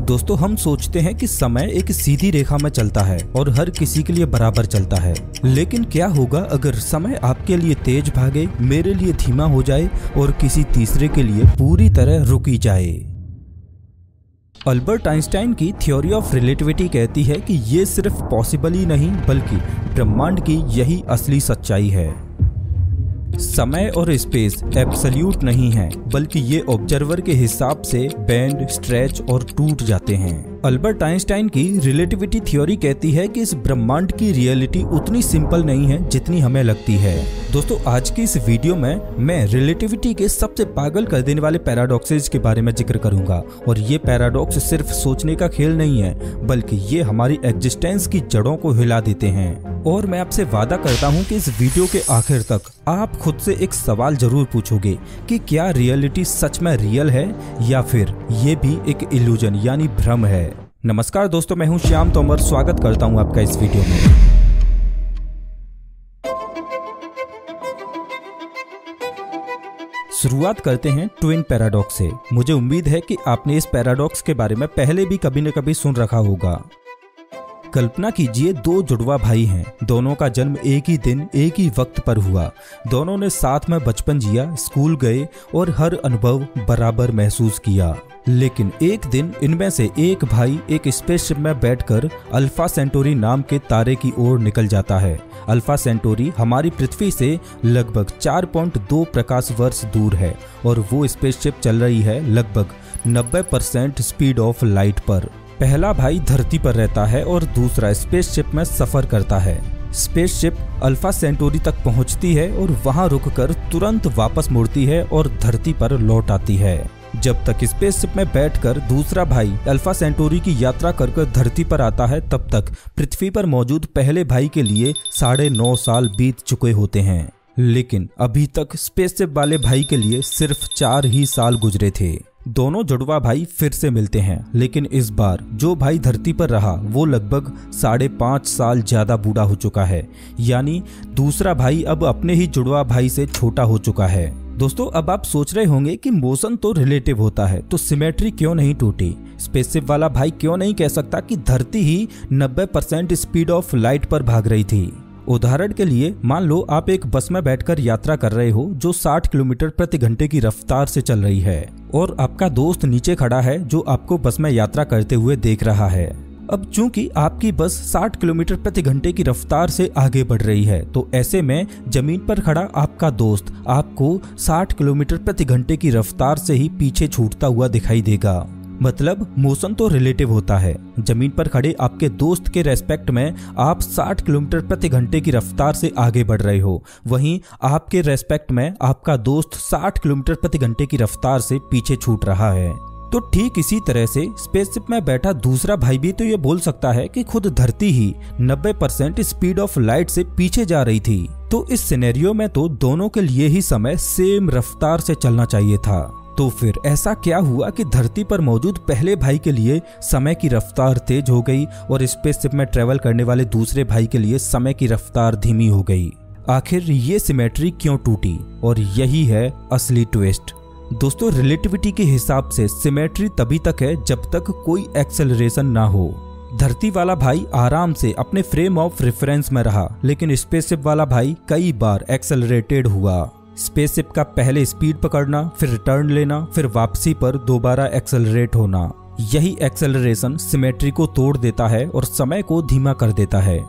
दोस्तों हम सोचते हैं कि समय एक सीधी रेखा में चलता है और हर किसी के लिए बराबर चलता है, लेकिन क्या होगा अगर समय आपके लिए तेज भागे, मेरे लिए धीमा हो जाए और किसी तीसरे के लिए पूरी तरह रुकी जाए। अल्बर्ट आइंस्टाइन की थ्योरी ऑफ रिलेटिविटी कहती है कि ये सिर्फ पॉसिबल ही नहीं बल्कि ब्रह्मांड की यही असली सच्चाई है। समय और स्पेस एब्सोल्यूट नहीं है, बल्कि ये ऑब्जर्वर के हिसाब से बेंड, स्ट्रेच और टूट जाते हैं। अल्बर्ट आइंस्टाइन की रिलेटिविटी थ्योरी कहती है कि इस ब्रह्मांड की रियलिटी उतनी सिंपल नहीं है जितनी हमें लगती है। दोस्तों आज की इस वीडियो में मैं रिलेटिविटी के सबसे पागल कर देने वाले पैराडॉक्सेस के बारे में जिक्र करूंगा, और ये पैराडॉक्स सिर्फ सोचने का खेल नहीं है बल्कि ये हमारी एग्जिस्टेंस की जड़ों को हिला देते हैं। और मैं आपसे वादा करता हूं कि इस वीडियो के आखिर तक आप खुद से एक सवाल जरूर पूछोगे कि क्या रियलिटी सच में रियल है या फिर ये भी एक इल्यूजन यानी भ्रम है। नमस्कार दोस्तों, मैं हूं श्याम तोमर, स्वागत करता हूं आपका इस वीडियो में। शुरुआत करते हैं ट्विन पैराडॉक्स से। मुझे उम्मीद है कि आपने इस पैराडॉक्स के बारे में पहले भी कभी न कभी सुन रखा होगा। कल्पना कीजिए, दो जुड़वा भाई हैं। दोनों का जन्म एक ही दिन एक ही वक्त पर हुआ। दोनों ने साथ में बचपन जिया, स्कूल गए और हर अनुभव बराबर महसूस किया। लेकिन एक दिन इनमें से एक भाई एक स्पेसशिप में बैठकर अल्फा सेंटोरी नाम के तारे की ओर निकल जाता है। अल्फा सेंटोरी हमारी पृथ्वी से लगभग 4.2 प्रकाश वर्ष दूर है और वो स्पेसशिप चल रही है लगभग 90% स्पीड ऑफ लाइट पर। पहला भाई धरती पर रहता है और दूसरा स्पेसशिप में सफर करता है। स्पेसशिप अल्फा सेंटोरी तक पहुंचती है और वहां रुककर तुरंत वापस मुड़ती है और धरती पर लौट आती है। जब तक स्पेसशिप में बैठकर दूसरा भाई अल्फा सेंटोरी की यात्रा कर धरती पर आता है, तब तक पृथ्वी पर मौजूद पहले भाई के लिए 9.5 साल बीत चुके होते हैं। लेकिन अभी तक स्पेसशिप वाले भाई के लिए सिर्फ 4 ही साल गुजरे थे। दोनों जुड़वा भाई फिर से मिलते हैं, लेकिन इस बार जो भाई धरती पर रहा वो लगभग 5.5 साल ज्यादा बूढ़ा हो चुका है, यानी दूसरा भाई अब अपने ही जुड़वा भाई से छोटा हो चुका है। दोस्तों अब आप सोच रहे होंगे कि मोशन तो रिलेटिव होता है, तो सिमेट्री क्यों नहीं टूटी? स्पेसशिप वाला भाई क्यों नहीं कह सकता कि धरती ही 90% स्पीड ऑफ लाइट पर भाग रही थी? उदाहरण के लिए मान लो आप एक बस में बैठकर यात्रा कर रहे हो जो 60 किलोमीटर प्रति घंटे की रफ्तार से चल रही है, और आपका दोस्त नीचे खड़ा है जो आपको बस में यात्रा करते हुए देख रहा है। अब चूंकि आपकी बस 60 किलोमीटर प्रति घंटे की रफ्तार से आगे बढ़ रही है, तो ऐसे में जमीन पर खड़ा आपका दोस्त आपको 60 किलोमीटर प्रति घंटे की रफ्तार से ही पीछे छूटता हुआ दिखाई देगा। मतलब मोशन तो रिलेटिव होता है। जमीन पर खड़े आपके दोस्त के रेस्पेक्ट में आप 60 किलोमीटर प्रति घंटे की रफ्तार से आगे बढ़ रहे हो, वहीं आपके रेस्पेक्ट में आपका दोस्त 60 किलोमीटर प्रति घंटे की रफ्तार से पीछे छूट रहा है। तो ठीक इसी तरह से स्पेसशिप में बैठा दूसरा भाई भी तो ये बोल सकता है कि खुद धरती ही 90% स्पीड ऑफ लाइट से पीछे जा रही थी। तो इस सिनेरियो में तो दोनों के लिए ही समय सेम रफ्तार से चलना चाहिए था। तो फिर ऐसा क्या हुआ कि धरती पर मौजूद पहले भाई के लिए समय की रफ्तार तेज हो गई और स्पेसशिप में ट्रेवल करने वाले दूसरे भाई के लिए समय की रफ्तार धीमी हो गई? आखिर ये सिमेट्री क्यों टूटी? और यही है असली ट्विस्ट। दोस्तों रिलेटिविटी के हिसाब से सिमेट्री तभी तक है जब तक कोई एक्सेलरेशन ना हो। धरती वाला भाई आराम से अपने फ्रेम ऑफ रेफरेंस में रहा, लेकिन स्पेसशिप वाला भाई कई बार एक्सेलरेटेड हुआ। स्पेसशिप का पहले स्पीड पकड़ना, फिर रिटर्न लेना, फिर वापसी पर दोबारा एक्सेलरेट होना, यही एक्सेलरेशन सिमेट्री को तोड़ देता है और समय को धीमा कर देता है।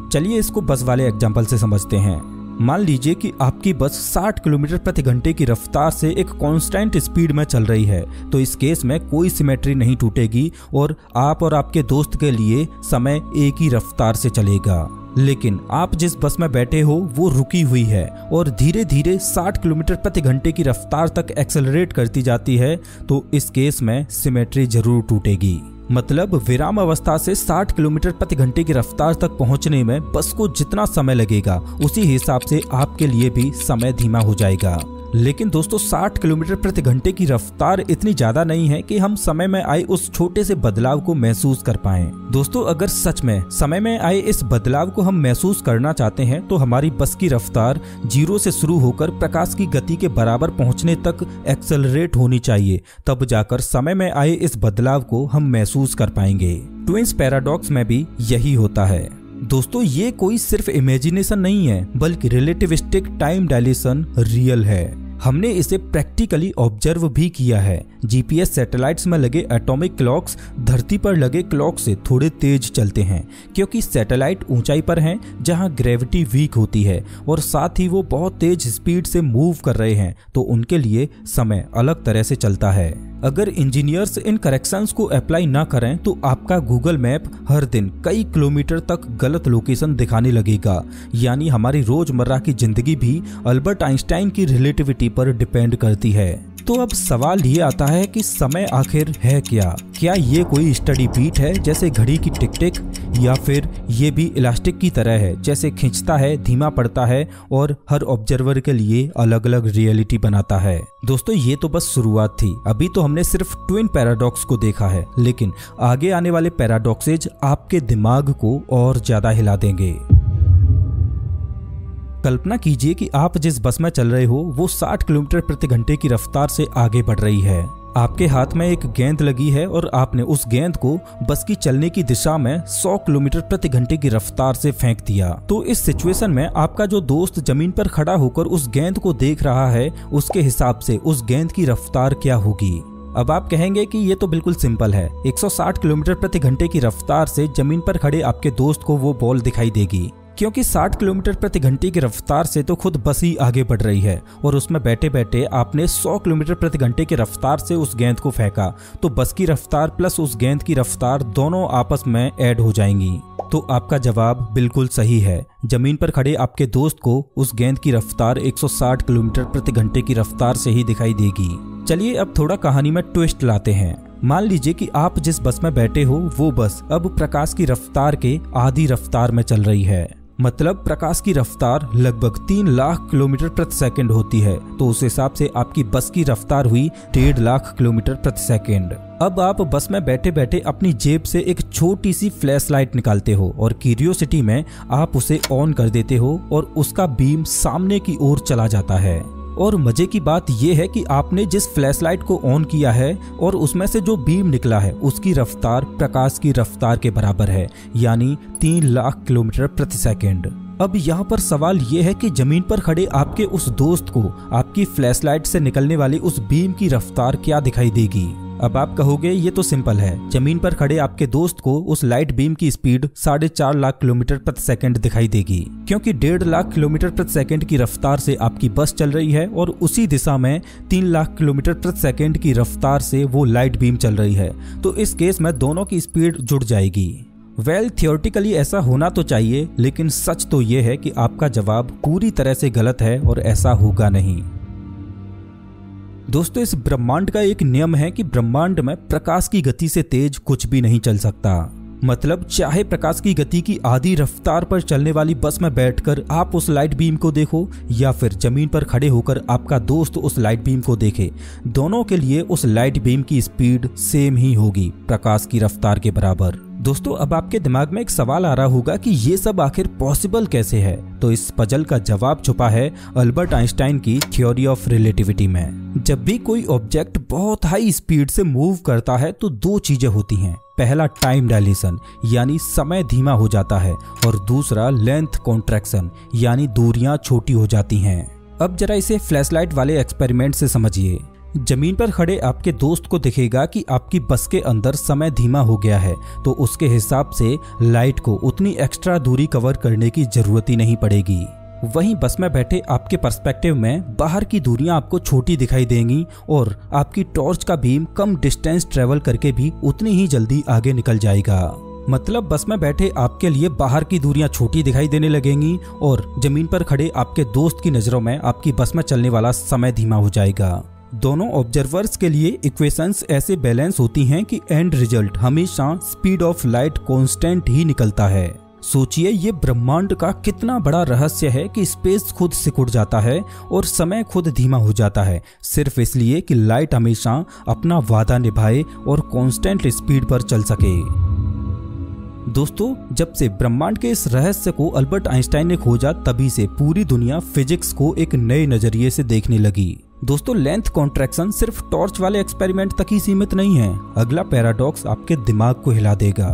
चलिए इसको बस वाले एग्जांपल से समझते हैं। मान लीजिए कि आपकी बस 60 किलोमीटर प्रति घंटे की रफ्तार से एक कांस्टेंट स्पीड में चल रही है, तो इस केस में कोई सिमेट्री नहीं टूटेगी और आप और आपके दोस्त के लिए समय एक ही रफ्तार से चलेगा। लेकिन आप जिस बस में बैठे हो वो रुकी हुई है और धीरे धीरे 60 किलोमीटर प्रति घंटे की रफ्तार तक एक्सेलरेट करती जाती है, तो इस केस में सिमेट्री जरूर टूटेगी। मतलब विराम अवस्था से 60 किलोमीटर प्रति घंटे की रफ्तार तक पहुंचने में बस को जितना समय लगेगा उसी हिसाब से आपके लिए भी समय धीमा हो जाएगा। लेकिन दोस्तों 60 किलोमीटर प्रति घंटे की रफ्तार इतनी ज्यादा नहीं है कि हम समय में आए उस छोटे से बदलाव को महसूस कर पाएं। दोस्तों अगर सच में समय में आए इस बदलाव को हम महसूस करना चाहते हैं तो हमारी बस की रफ्तार 0 से शुरू होकर प्रकाश की गति के बराबर पहुंचने तक एक्सेलरेट होनी चाहिए, तब जाकर समय में आए इस बदलाव को हम महसूस कर पाएंगे। ट्विन्स पैराडॉक्स में भी यही होता है। दोस्तों ये कोई सिर्फ इमेजिनेशन नहीं है, बल्कि रिलेटिविस्टिक टाइम डायलेशन रियल है। हमने इसे प्रैक्टिकली ऑब्जर्व भी किया है। जीपीएस सैटेलाइट्स में लगे एटॉमिक क्लॉक्स धरती पर लगे क्लॉक से थोड़े तेज चलते हैं, क्योंकि सैटेलाइट ऊंचाई पर हैं जहां ग्रेविटी वीक होती है और साथ ही वो बहुत तेज स्पीड से मूव कर रहे हैं, तो उनके लिए समय अलग तरह से चलता है। अगर इंजीनियर्स इन करेक्शंस को अप्लाई ना करें तो आपका गूगल मैप हर दिन कई किलोमीटर तक गलत लोकेशन दिखाने लगेगा। यानी हमारी रोजमर्रा की जिंदगी भी अल्बर्ट आइंस्टाइन की रिलेटिविटी पर डिपेंड करती है। तो अब सवाल ये आता है कि समय आखिर है क्या? क्या ये कोई स्टडी बीट है जैसे घड़ी की टिक टिक, या फिर ये भी इलास्टिक की तरह है जैसे खींचता है, धीमा पड़ता है और हर ऑब्जर्वर के लिए अलग अलग रियलिटी बनाता है? दोस्तों ये तो बस शुरुआत थी। अभी तो हमने सिर्फ ट्विन पैराडॉक्स को देखा है, लेकिन आगे आने वाले पैराडॉक्सेज आपके दिमाग को और ज्यादा हिला देंगे। कल्पना कीजिए कि आप जिस बस में चल रहे हो वो 60 किलोमीटर प्रति घंटे की रफ्तार से आगे बढ़ रही है। आपके हाथ में एक गेंद लगी है और आपने उस गेंद को बस की चलने की दिशा में 100 किलोमीटर प्रति घंटे की रफ्तार से फेंक दिया। तो इस सिचुएशन में आपका जो दोस्त जमीन पर खड़ा होकर उस गेंद को देख रहा है, उसके हिसाब से उस गेंद की रफ्तार क्या होगी? अब आप कहेंगे कि ये तो बिल्कुल सिंपल है, 160 किलोमीटर प्रति घंटे की रफ्तार से जमीन पर खड़े आपके दोस्त को वो बॉल दिखाई देगी, क्योंकि 60 किलोमीटर प्रति घंटे की रफ्तार से तो खुद बस ही आगे बढ़ रही है और उसमें बैठे बैठे आपने 100 किलोमीटर प्रति घंटे की रफ्तार से उस गेंद को फेंका, तो बस की रफ्तार प्लस उस गेंद की रफ्तार दोनों आपस में ऐड हो जाएंगी। तो आपका जवाब बिल्कुल सही है। जमीन पर खड़े आपके दोस्त को उस गेंद की रफ्तार 160 किलोमीटर प्रति घंटे की रफ्तार से ही दिखाई देगी। चलिए अब थोड़ा कहानी में ट्विस्ट लाते हैं। मान लीजिए कि आप जिस बस में बैठे हो वो बस अब प्रकाश की रफ्तार के आधी रफ्तार में चल रही है। मतलब प्रकाश की रफ्तार लगभग 3 लाख किलोमीटर प्रति सेकंड होती है, तो उस हिसाब से आपकी बस की रफ्तार हुई 1.5 लाख किलोमीटर प्रति सेकंड। अब आप बस में बैठे बैठे अपनी जेब से एक छोटी सी फ्लैश लाइट निकालते हो और क्यूरियोसिटी में आप उसे ऑन कर देते हो और उसका बीम सामने की ओर चला जाता है। और मजे की बात यह है कि आपने जिस फ्लैशलाइट को ऑन किया है और उसमें से जो बीम निकला है उसकी रफ्तार प्रकाश की रफ्तार के बराबर है, यानी 3 लाख किलोमीटर प्रति सेकंड। अब यहाँ पर सवाल ये है कि जमीन पर खड़े आपके उस दोस्त को आपकी फ्लैशलाइट से निकलने वाली उस बीम की रफ्तार क्या दिखाई देगी? अब आप कहोगे ये तो सिंपल है, जमीन पर खड़े आपके दोस्त को उस लाइट बीम की स्पीड 4.5 लाख किलोमीटर प्रति सेकंड दिखाई देगी, क्योंकि 1.5 लाख किलोमीटर प्रति सेकंड की रफ्तार से आपकी बस चल रही है और उसी दिशा में 3 लाख किलोमीटर प्रति सेकंड की रफ्तार से वो लाइट बीम चल रही है। तो इस केस में दोनों की स्पीड जुड़ जाएगी। थियोरेटिकली ऐसा होना तो चाहिए, लेकिन सच तो ये है कि आपका जवाब पूरी तरह से गलत है और ऐसा होगा नहीं। दोस्तों इस ब्रह्मांड का एक नियम है कि ब्रह्मांड में प्रकाश की गति से तेज कुछ भी नहीं चल सकता। मतलब चाहे प्रकाश की गति की आधी रफ्तार पर चलने वाली बस में बैठकर आप उस लाइट बीम को देखो या फिर जमीन पर खड़े होकर आपका दोस्त उस लाइट बीम को देखे, दोनों के लिए उस लाइट बीम की स्पीड सेम ही होगी, प्रकाश की रफ्तार के बराबर। दोस्तों अब आपके दिमाग में एक सवाल आ रहा होगा कि ये सब आखिर पॉसिबल कैसे है? तो इस पजल का जवाब छुपा है अल्बर्ट आइंस्टाइन की थ्योरी ऑफ रिलेटिविटी में। जब भी कोई ऑब्जेक्ट बहुत हाई स्पीड से मूव करता है तो 2 चीजें होती हैं। पहला टाइम डायलेशन यानी समय धीमा हो जाता है और दूसरा लेंथ कॉन्ट्रैक्शन यानी दूरियां छोटी हो जाती हैं। अब जरा इसे फ्लैशलाइट वाले एक्सपेरिमेंट से समझिए। जमीन पर खड़े आपके दोस्त को दिखेगा कि आपकी बस के अंदर समय धीमा हो गया है, तो उसके हिसाब से लाइट को उतनी एक्स्ट्रा दूरी कवर करने की जरूरत ही नहीं पड़ेगी। वहीं बस में बैठे आपके पर्सपेक्टिव में बाहर की दूरियां आपको छोटी दिखाई देंगी और आपकी टॉर्च का बीम कम डिस्टेंस ट्रेवल करके भी उतनी ही जल्दी आगे निकल जाएगा। मतलब बस में बैठे आपके लिए बाहर की दूरियां छोटी दिखाई देने लगेंगी और जमीन पर खड़े आपके दोस्त की नजरों में आपकी बस में चलने वाला समय धीमा हो जाएगा। दोनों ऑब्जर्वर्स के लिए इक्वेशंस ऐसे बैलेंस होती हैं कि एंड रिजल्ट हमेशा स्पीड ऑफ लाइट कांस्टेंट ही निकलता है। सोचिए ये ब्रह्मांड का कितना बड़ा रहस्य है कि स्पेस खुद सिकुड़ जाता है और समय खुद धीमा हो जाता है, सिर्फ इसलिए कि लाइट हमेशा अपना वादा निभाए और कांस्टेंट स्पीड पर चल सके। दोस्तों, जब से ब्रह्मांड के इस रहस्य को अल्बर्ट आइंस्टाइन ने खोजा, तभी से पूरी दुनिया फिजिक्स को एक नए नजरिए से देखने लगी। दोस्तों, लेंथ कॉन्ट्रैक्शन सिर्फ टॉर्च वाले एक्सपेरिमेंट तक ही सीमित नहीं है। अगला पैराडॉक्स आपके दिमाग को हिला देगा।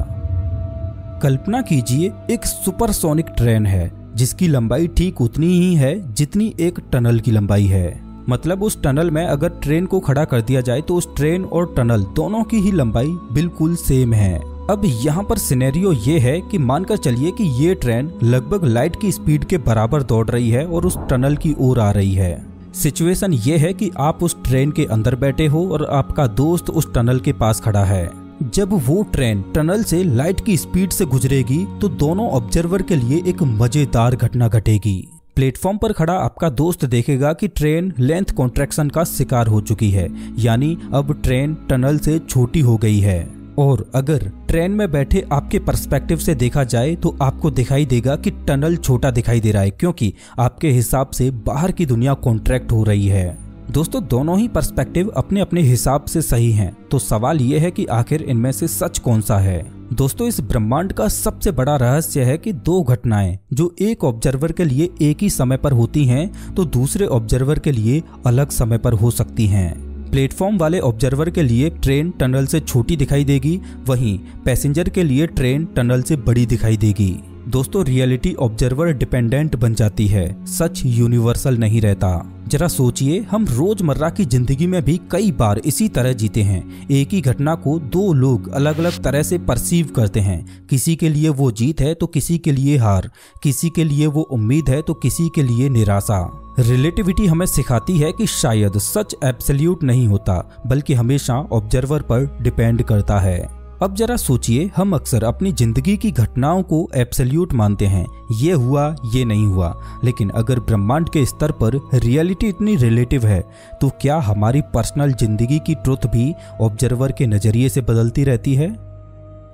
कल्पना कीजिए, एक सुपरसोनिक ट्रेन है जिसकी लंबाई ठीक उतनी ही है जितनी एक टनल की लंबाई है। मतलब उस टनल में अगर ट्रेन को खड़ा कर दिया जाए तो उस ट्रेन और टनल दोनों की ही लंबाई बिल्कुल सेम है। अब यहाँ पर सिनेरियो ये है कि मानकर चलिए कि ये ट्रेन लगभग लाइट की स्पीड के बराबर दौड़ रही है और उस टनल की ओर आ रही है। सिचुएशन ये है कि आप उस ट्रेन के अंदर बैठे हो और आपका दोस्त उस टनल के पास खड़ा है। जब वो ट्रेन टनल से लाइट की स्पीड से गुजरेगी तो दोनों ऑब्जर्वर के लिए एक मजेदार घटना घटेगी। प्लेटफॉर्म पर खड़ा आपका दोस्त देखेगा कि ट्रेन लेंथ कॉन्ट्रैक्शन का शिकार हो चुकी है, यानी अब ट्रेन टनल से छोटी हो गई है। और अगर ट्रेन में बैठे आपके पर्सपेक्टिव से देखा जाए तो आपको दिखाई देगा कि टनल छोटा दिखाई दे रहा है, क्योंकि आपके हिसाब से बाहर की दुनिया कॉन्ट्रैक्ट हो रही है। दोस्तों, दोनों ही पर्सपेक्टिव अपने अपने हिसाब से सही हैं, तो सवाल ये है कि आखिर इनमें से सच कौन सा है। दोस्तों, इस ब्रह्मांड का सबसे बड़ा रहस्य है कि दो घटनाएं जो एक ऑब्जर्वर के लिए एक ही समय पर होती हैं तो दूसरे ऑब्जर्वर के लिए अलग समय पर हो सकती हैं। प्लेटफॉर्म वाले ऑब्जर्वर के लिए ट्रेन टनल से छोटी दिखाई देगी, वहीं पैसेंजर के लिए ट्रेन टनल से बड़ी दिखाई देगी। दोस्तों, रियलिटी ऑब्जर्वर डिपेंडेंट बन जाती है, सच यूनिवर्सल नहीं रहता। जरा सोचिए, हम रोजमर्रा की जिंदगी में भी कई बार इसी तरह जीते हैं। एक ही घटना को दो लोग अलग अलग तरह से परसीव करते हैं। किसी के लिए वो जीत है तो किसी के लिए हार, किसी के लिए वो उम्मीद है तो किसी के लिए निराशा। रिलेटिविटी हमें सिखाती है कि शायद सच एब्सोल्यूट नहीं होता, बल्कि हमेशा ऑब्जर्वर पर डिपेंड करता है। अब जरा सोचिए, हम अक्सर अपनी जिंदगी की घटनाओं को एब्सोल्यूट मानते हैं, ये हुआ ये नहीं हुआ, लेकिन अगर ब्रह्मांड के स्तर पर रियलिटी इतनी रिलेटिव है तो क्या हमारी पर्सनल जिंदगी की ट्रुथ भी ऑब्जर्वर के नजरिए से बदलती रहती है?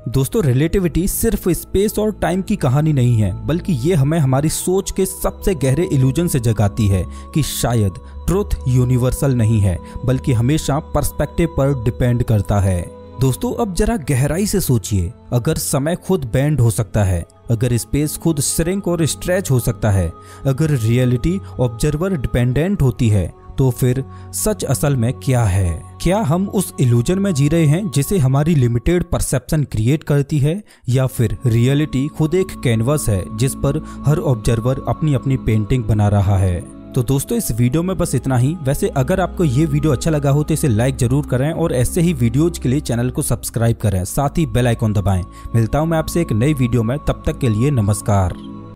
दोस्तों, रिलेटिविटी सिर्फ स्पेस और टाइम की कहानी नहीं है, बल्कि ये हमें हमारी सोच के सबसे गहरे इल्यूजन से जगाती है कि शायद ट्रुथ यूनिवर्सल नहीं है, बल्कि हमेशा पर्सपेक्टिव पर डिपेंड करता है। दोस्तों, अब जरा गहराई से सोचिए, अगर समय खुद बेंड हो सकता है, अगर स्पेस खुद श्रिंक और स्ट्रेच हो सकता है, अगर रियलिटी ऑब्जर्वर डिपेंडेंट होती है, तो फिर सच असल में क्या है? क्या हम उस इल्यूजन में जी रहे हैं जिसे हमारी लिमिटेड परसेप्शन क्रिएट करती है, या फिर रियलिटी खुद एक कैनवस है जिस पर हर ऑब्जर्वर अपनी अपनी पेंटिंग बना रहा है? तो दोस्तों, इस वीडियो में बस इतना ही। वैसे अगर आपको ये वीडियो अच्छा लगा हो तो इसे लाइक जरूर करें और ऐसे ही वीडियोज के लिए चैनल को सब्सक्राइब करें, साथ ही बेल आइकॉन दबाएं। मिलता हूं मैं आपसे एक नई वीडियो में, तब तक के लिए नमस्कार।